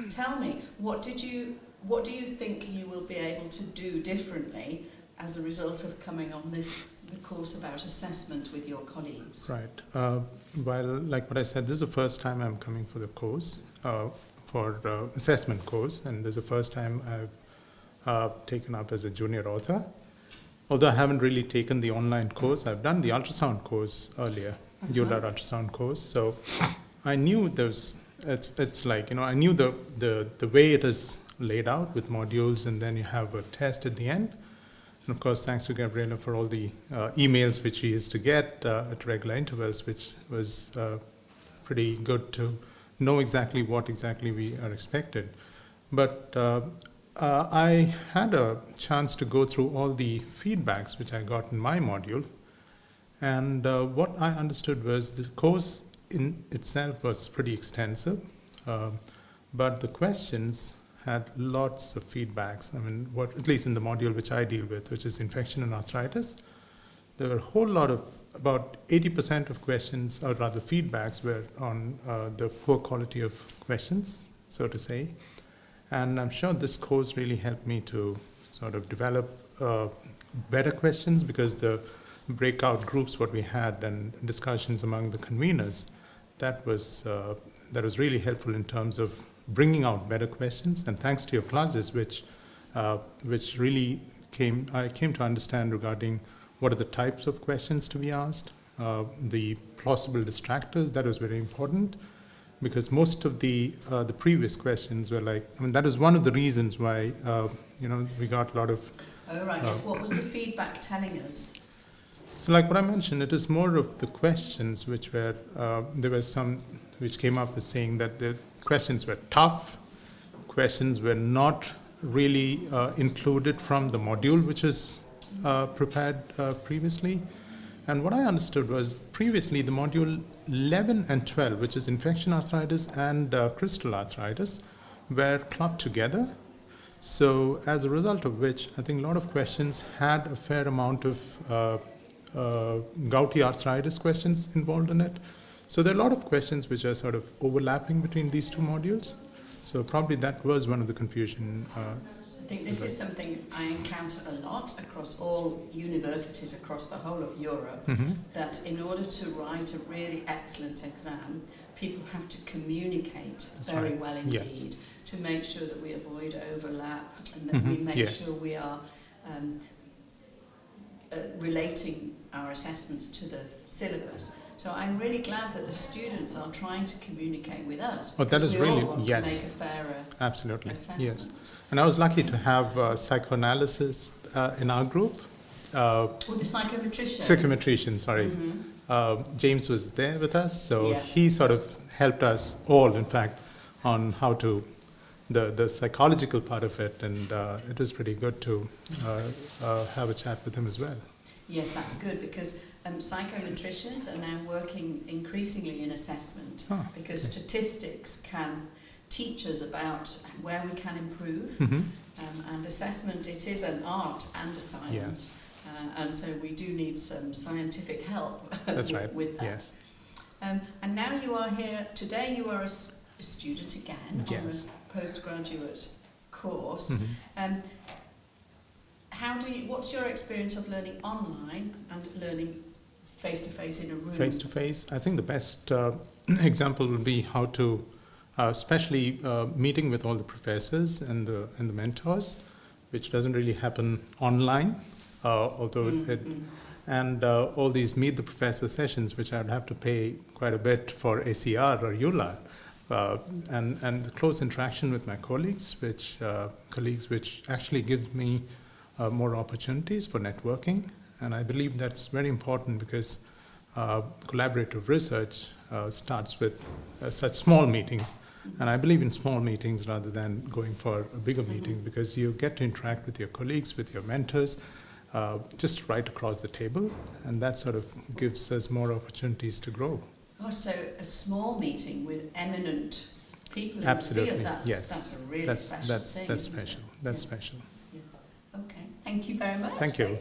tell me, what do you think you will be able to do differently as a result of coming on the course about assessment with your colleagues? Right. Well, like what I said, this is the first time I'm coming for the course, for assessment course, and this is the first time I've taken up as a junior author. Although I haven't really taken the online course, I've done the ultrasound course earlier, EULAR ultrasound course. So I knew it's like, I knew the way it is laid out with modules, and then you have a test at the end. And of course, thanks to Gabriela for all the emails which we used to get at regular intervals, which was pretty good to know exactly what exactly we are expected. But I had a chance to go through all the feedbacks which I got in my module. And what I understood was the course in itself was pretty extensive, but the questions had lots of feedbacks. I mean, at least in the module which I deal with, which is infection and arthritis, there were a whole lot of, about 80% of questions, or rather feedbacks, were on the poor quality of questions, so to say. And I'm sure this course really helped me to sort of develop better questions, because the breakout groups, what we had, and discussions among the conveners, that was really helpful in terms of bringing out better questions. And thanks to your classes, which really I came to understand regarding what are the types of questions to be asked, the plausible distractors. That was very important, because most of the previous questions were like, I mean, that is one of the reasons why we got a lot of. Oh right, yes. What was the feedback telling us? So, like what I mentioned, it is more of the questions which were there were some which came up as saying that the questions were tough, questions were not really included from the module which was prepared previously. And what I understood was previously the module 11 and 12, which is infection arthritis and crystal arthritis, were clubbed together. So as a result of which, I think a lot of questions had a fair amount of gouty arthritis questions involved in it. So there are a lot of questions which are sort of overlapping between these two modules. So probably that was one of the confusion. I think this is something I encounter a lot across all universities across the whole of Europe, that in order to write a really excellent exam, people have to communicate very well indeed, to make sure that we avoid overlap, and that we make sure we are relating our assessments to the syllabus. So I'm really glad that the students are trying to communicate with us. Oh, that is really, all want to make a fairer assessment. Yes. And I was lucky to have psychoanalysis in our group. The psychometrician. Psychometrician, sorry. James was there with us, so he sort of helped us all, in fact, on how to, the psychological part of it, and it was pretty good to have a chat with him as well. Yes, that's good, because psychometricians are now working increasingly in assessment, because statistics can teach us about where we can improve, and assessment, it is an art and a science, and so we do need some scientific help with that. Yes. And now you are here, today you are a student again on a postgraduate course. What's your experience of learning online and learning face-to-face in a room? Face-to-face, I think the best example would be how to, especially meeting with all the professors and the mentors, which doesn't really happen online, although and all these meet the professor sessions, which I'd have to pay quite a bit for ACR or EULAR, and the close interaction with my colleagues, which actually gives me more opportunities for networking. And I believe that's very important, because collaborative research starts with such small meetings. And I believe in small meetings rather than going for a bigger meeting, because you get to interact with your colleagues, with your mentors, just right across the table. And that sort of gives us more opportunities to grow. Gosh, so a small meeting with eminent people in Absolutely. the field, that's a really special thing. That's special. That's special. Yes. Okay. Thank you very much. Thank you.